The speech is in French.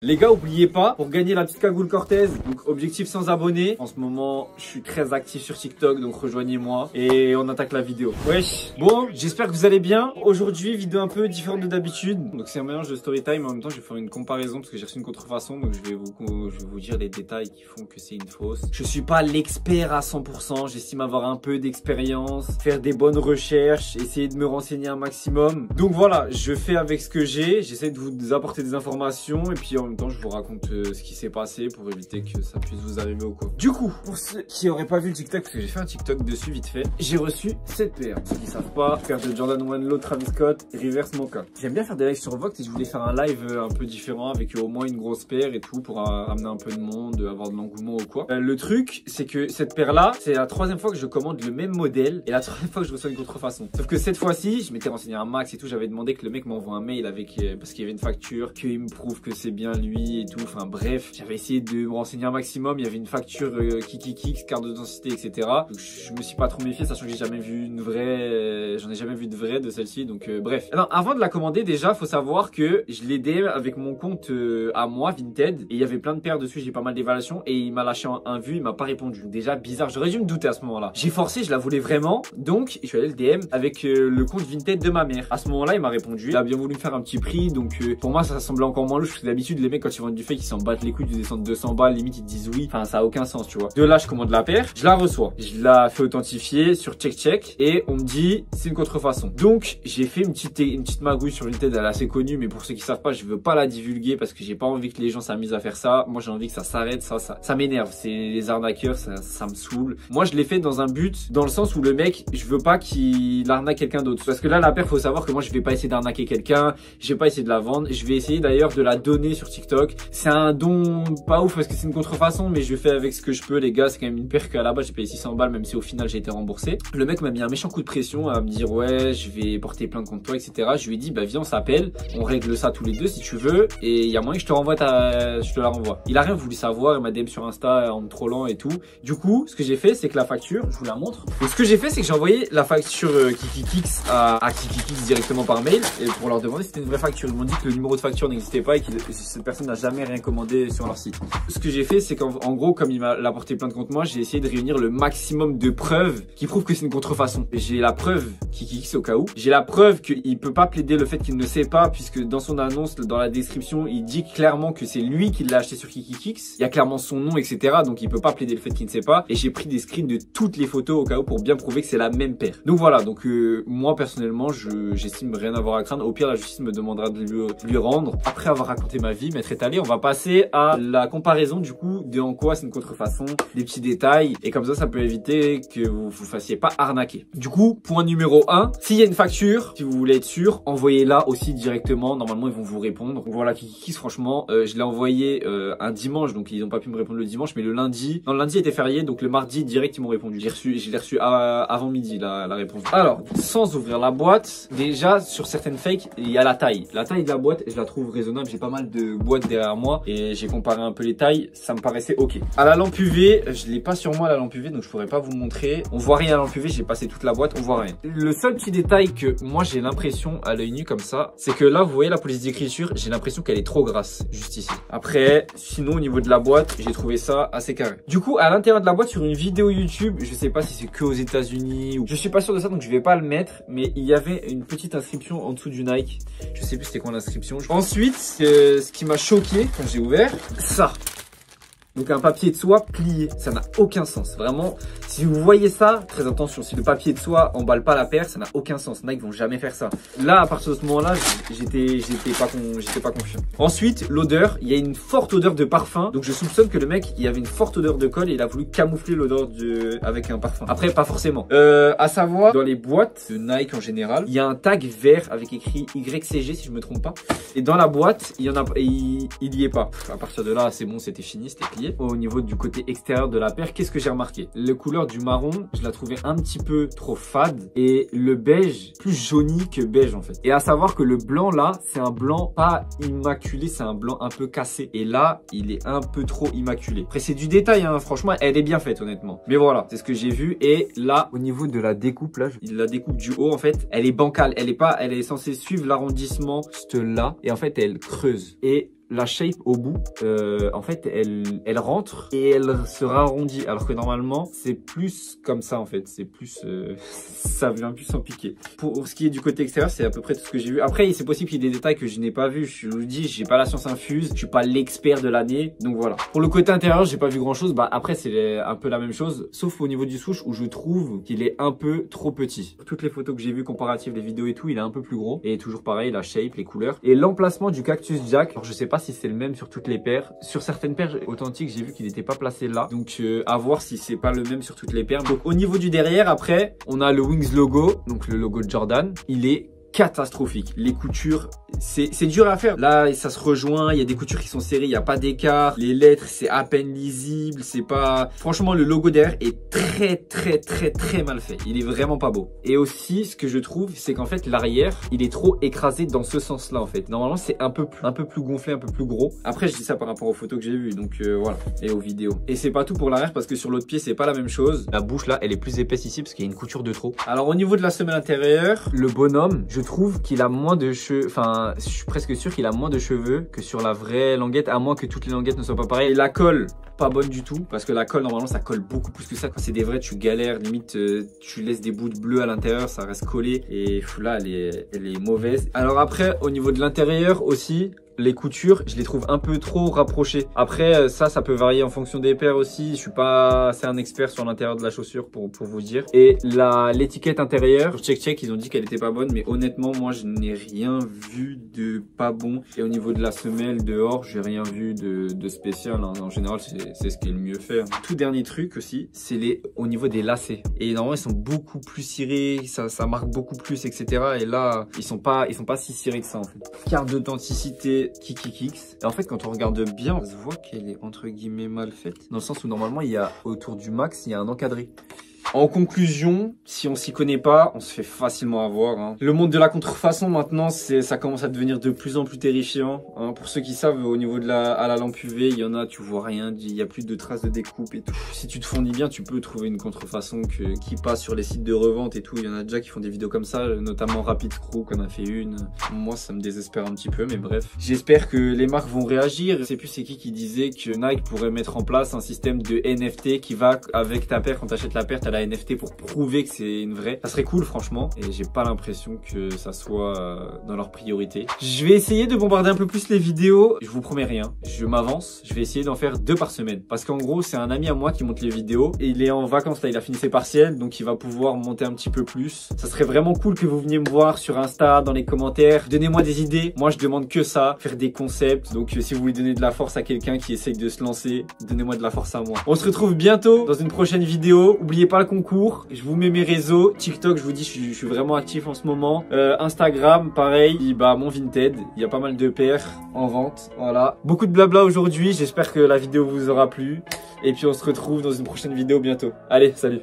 Les gars, oubliez pas, pour gagner la petite cagoule Cortez, donc objectif 100 abonnés. En ce moment, je suis très actif sur TikTok, donc rejoignez-moi et on attaque la vidéo. Wesh. Bon, j'espère que vous allez bien. Aujourd'hui, vidéo un peu différente de d'habitude. Donc c'est un mélange de story time, en même temps je vais faire une comparaison parce que j'ai reçu une contrefaçon, donc je vais vous dire les détails qui font que c'est une fausse. Je suis pas l'expert à 100%, j'estime avoir un peu d'expérience, faire des bonnes recherches, essayer de me renseigner un maximum. Donc voilà, je fais avec ce que j'ai, j'essaie de vous apporter des informations et puis en même temps je vous raconte ce qui s'est passé pour éviter que ça puisse vous arriver ou quoi. Du coup, pour ceux qui n'auraient pas vu le TikTok, parce que j'ai fait un TikTok dessus vite fait, j'ai reçu cette paire. Ceux qui savent pas, paire de Jordan 1 Low Travis Scott Reverse Mocha. J'aime bien faire des lives sur Vox et je voulais faire un live un peu différent avec au moins une grosse paire et tout pour ramener un peu de monde, avoir de l'engouement ou quoi. Le truc, c'est que cette paire là, c'est la troisième fois que je commande le même modèle et la troisième fois que je reçois une contrefaçon. Sauf que cette fois-ci, je m'étais renseigné un max et tout, j'avais demandé que le mec m'envoie un mail avec parce qu'il y avait une facture, qu'il me prouve que c'est bien lui et tout. Enfin bref, j'avais essayé de me renseigner un maximum. Il y avait une facture Kikikix, carte d'identité, etc. Donc je me suis pas trop méfié, sachant que j'ai jamais vu une vraie, j'en ai jamais vu de vraie de celle-ci. Donc bref. Alors avant de la commander, déjà, faut savoir que je l'ai DM avec mon compte à moi, Vinted, et il y avait plein de paires dessus. J'ai pas mal d'évaluations et il m'a lâché un vu, il m'a pas répondu. Déjà bizarre. J'aurais dû me douter à ce moment-là. J'ai forcé, je la voulais vraiment, donc je suis allé le DM avec le compte Vinted de ma mère. À ce moment-là, il m'a répondu. Il a bien voulu me faire un petit prix, donc pour moi ça semblait encore moins louche parce que d'habitude les mecs quand ils vendent du fake ils s'en battent les couilles, ils descendent 200 balles, limite ils disent oui. Enfin ça a aucun sens, tu vois. De là je commande la paire, je la reçois, je la fais authentifier sur check et on me dit c'est une contrefaçon. Donc j'ai fait une petite magouille sur Vinted, elle est assez connue, mais pour ceux qui savent pas, je veux pas la divulguer parce que j'ai pas envie que les gens s'amusent à faire ça. Moi j'ai envie que ça s'arrête, ça m'énerve. C'est les arnaqueurs, ça me saoule. Moi je l'ai fait dans un but, dans le sens où le mec, je veux pas qu'il arnaque quelqu'un d'autre. Parce que là la paire, faut savoir que moi je vais pas essayer d'arnaquer quelqu'un, je vais pas essayer de la vendre, je vais essayer d'ailleurs de la donner sur TikTok. C'est un don pas ouf parce que c'est une contrefaçon, mais je fais avec ce que je peux, les gars. C'est quand même une paire qu'à la base j'ai payé 600 balles, même si au final j'ai été remboursé. Le mec m'a mis un méchant coup de pression à me dire ouais je vais porter plainte contre toi, etc. Je lui ai dit bah viens on s'appelle, on règle ça tous les deux si tu veux, et il y a moyen que je te renvoie je te la renvoie. Il a rien voulu savoir, il m'a DM sur Insta en me trollant et tout. Du coup ce que j'ai fait c'est que la facture, je vous la montre. Et ce que j'ai fait c'est que j'ai envoyé la facture Kikikix à Kikikix directement par mail et pour leur demander si c'était une vraie facture. Ils m'ont dit que le numéro de facture n'existait pas et que cette personne n'a jamais rien commandé sur leur site. Ce que j'ai fait c'est qu'en gros comme il m'a porté plainte contre moi, j'ai essayé de réunir le maximum de preuves qui prouvent que c'est une contrefaçon. J'ai la preuve Kikikix au cas où. J'ai la preuve qu'il peut pas plaider le fait qu'il ne sait pas, puisque dans son annonce, dans la description, il dit clairement que c'est lui qui l'a acheté sur Kikikix. Il y a clairement son nom, etc. Donc il peut pas plaider le fait qu'il ne sait pas. Et j'ai pris des screens de toutes les photos au cas où pour bien prouver que c'est la même paire. Donc voilà, donc moi personnellement, j'estime rien avoir à craindre. Au pire, la justice me demandera de lui rendre. Après avoir raconté ma vie, m'être étalé, on va passer à la comparaison du coup de en quoi c'est une contrefaçon, des petits détails. Et comme ça peut éviter que vous fassiez pas arnaquer. Du coup, point numéro 1, s'il y a une facture, si vous voulez être sûr, envoyez-la aussi directement. Normalement, ils vont vous répondre. Donc voilà, Kikikix, franchement, je l'ai envoyé un dimanche, donc ils n'ont pas pu me répondre le dimanche, mais le lundi, non, le lundi était férié, donc le mardi direct ils m'ont répondu. Je l'ai reçu avant midi la réponse. Alors, sans ouvrir la boîte, déjà sur certaines fakes, il y a la taille. La taille de la boîte, je la trouve raisonnable. J'ai pas mal de boîtes derrière moi et j'ai comparé un peu les tailles, ça me paraissait ok. À la lampe UV, je l'ai pas sur moi la lampe UV, donc je pourrais pas vous montrer. On voit rien à la lampe UV, j'ai passé toute la boîte, on voit rien. Le seul petit détail que moi j'ai l'impression à l'œil nu comme ça, c'est que là vous voyez la police d'écriture, j'ai l'impression qu'elle est trop grasse juste ici. Après, sinon au niveau de la boîte, j'ai trouvé ça assez carré. Du coup, à l'intérieur de la boîte sur une vidéo YouTube, je sais pas si c'est que aux États-Unis ou je suis pas sûr de ça, donc je vais pas le mettre, mais il y avait une petite inscription en dessous du Nike. Je sais plus c'était quoi l'inscription. Ensuite, ce qui m'a choqué quand j'ai ouvert, ça. Donc un papier de soie plié, ça n'a aucun sens. Vraiment, si vous voyez ça, très attention, si le papier de soie emballe pas la paire, ça n'a aucun sens. Nike vont jamais faire ça. Là, à partir de ce moment-là, j'étais pas confiant. Ensuite, l'odeur, il y a une forte odeur de parfum. Donc je soupçonne que le mec, il y avait une forte odeur de colle et il a voulu camoufler l'odeur avec un parfum. Après, pas forcément. À savoir, dans les boîtes de Nike en général, il y a un tag vert avec écrit YCG si je me trompe pas. Et dans la boîte, il y en a, il y est pas. À partir de là, c'est bon, c'était fini, c'était plié. Au niveau du côté extérieur de la paire, qu'est-ce que j'ai remarqué? La couleur du marron, je la trouvais un petit peu trop fade et le beige plus jauni que beige en fait. Et à savoir que le blanc là, c'est un blanc pas immaculé, c'est un blanc un peu cassé. Et là, il est un peu trop immaculé. Après, c'est du détail, hein. Franchement, elle est bien faite honnêtement. Mais voilà, c'est ce que j'ai vu. Et là, au niveau de la découpe, là, la découpe du haut en fait, elle est bancale. Elle est censée suivre l'arrondissement là et en fait, elle creuse. Et la shape au bout, en fait, elle rentre et elle se arrondit. Alors que normalement, c'est plus comme ça, en fait. C'est plus, ça vient plus en piqué. Pour ce qui est du côté extérieur, c'est à peu près tout ce que j'ai vu. Après, c'est possible qu'il y ait des détails que je n'ai pas vu. Je vous dis, j'ai pas la science infuse. Je suis pas l'expert de l'année. Donc voilà. Pour le côté intérieur, j'ai pas vu grand chose. Bah, après, c'est un peu la même chose. Sauf au niveau du souche où je trouve qu'il est un peu trop petit. Toutes les photos que j'ai vues comparatives, les vidéos et tout, il est un peu plus gros. Et toujours pareil, la shape, les couleurs. Et l'emplacement du Cactus Jack. Alors, je sais pas si c'est le même sur toutes les paires. Sur certaines paires authentiques, j'ai vu qu'il n'était pas placé là. Donc, à voir si c'est pas le même sur toutes les paires. Donc, au niveau du derrière, après, on a le Wings logo. Donc, le logo de Jordan. Il est catastrophique. Les coutures, c'est dur à faire. Là, ça se rejoint. Il y a des coutures qui sont serrées. Il n'y a pas d'écart. Les lettres, c'est à peine lisible. C'est pas... Franchement, le logo derrière est très mal fait. Il est vraiment pas beau. Et aussi, ce que je trouve, c'est qu'en fait, l'arrière, il est trop écrasé dans ce sens-là, en fait. Normalement, c'est un peu plus gonflé, un peu plus gros. Après, je dis ça par rapport aux photos que j'ai vues. Donc, voilà. Et aux vidéos. Et c'est pas tout pour l'arrière parce que sur l'autre pied, c'est pas la même chose. La bouche, là, elle est plus épaisse ici parce qu'il y a une couture de trop. Alors, au niveau de la semelle intérieure, le bonhomme, je trouve qu'il a moins de cheveux, enfin je suis presque sûr qu'il a moins de cheveux que sur la vraie languette, à moins que toutes les languettes ne soient pas pareilles. Et la colle, pas bonne du tout, parce que la colle normalement ça colle beaucoup plus que ça. Quand c'est des vrais, tu galères, limite tu laisses des bouts de bleu à l'intérieur, ça reste collé. Et là elle est mauvaise. Alors après, au niveau de l'intérieur aussi, les coutures, je les trouve un peu trop rapprochées. Après, ça peut varier en fonction des paires aussi. Je suis pas assez un expert sur l'intérieur de la chaussure pour vous dire. Et l'étiquette intérieure, check, ils ont dit qu'elle était pas bonne, mais honnêtement, moi, je n'ai rien vu de pas bon. Et au niveau de la semelle dehors, j'ai rien vu de spécial. Hein. En général, c'est ce qui est le mieux fait. Tout dernier truc aussi, c'est au niveau des lacets. Et normalement, ils sont beaucoup plus cirés, ça marque beaucoup plus, etc. Et là, ils sont pas si cirés que ça en fait. Carte d'authenticité Kikikix. Et en fait, quand on regarde bien, on se voit qu'elle est entre guillemets mal faite. Dans le sens où normalement, il y a autour du max, il y a un encadré. En conclusion, si on s'y connaît pas, on se fait facilement avoir. Hein. Le monde de la contrefaçon maintenant, ça commence à devenir de plus en plus terrifiant. Hein. Pour ceux qui savent, au niveau de à la lampe UV, il y en a, tu vois rien, il y a plus de traces de découpe et tout. Si tu te fournis bien, tu peux trouver une contrefaçon qui passe sur les sites de revente et tout. Il y en a déjà qui font des vidéos comme ça, notamment Rapid Screw qu'on a fait une. Moi, ça me désespère un petit peu, mais bref. J'espère que les marques vont réagir. Je sais plus c'est qui disait que Nike pourrait mettre en place un système de NFT qui va avec ta paire. Quand tu achètes la paire, t'as la NFT pour prouver que c'est une vraie. Ça serait cool franchement, et j'ai pas l'impression que ça soit dans leur priorité. Je vais essayer de bombarder un peu plus les vidéos. Je vous promets rien, je m'avance. Je vais essayer d'en faire 2 par semaine, parce qu'en gros c'est un ami à moi qui monte les vidéos et il est en vacances là, il a fini ses partiels, donc il va pouvoir monter un petit peu plus. Ça serait vraiment cool que vous veniez me voir sur Insta, dans les commentaires. Donnez-moi des idées, moi je demande que ça, faire des concepts. Donc si vous voulez donner de la force à quelqu'un qui essaye de se lancer, donnez-moi de la force à moi. On se retrouve bientôt dans une prochaine vidéo. N'oubliez pas le concours, je vous mets mes réseaux. TikTok, je vous dis, je suis vraiment actif en ce moment. Instagram, pareil. Et bah, mon Vinted, il y a pas mal de paires en vente. Voilà. Beaucoup de blabla aujourd'hui. J'espère que la vidéo vous aura plu. Et puis on se retrouve dans une prochaine vidéo bientôt. Allez, salut.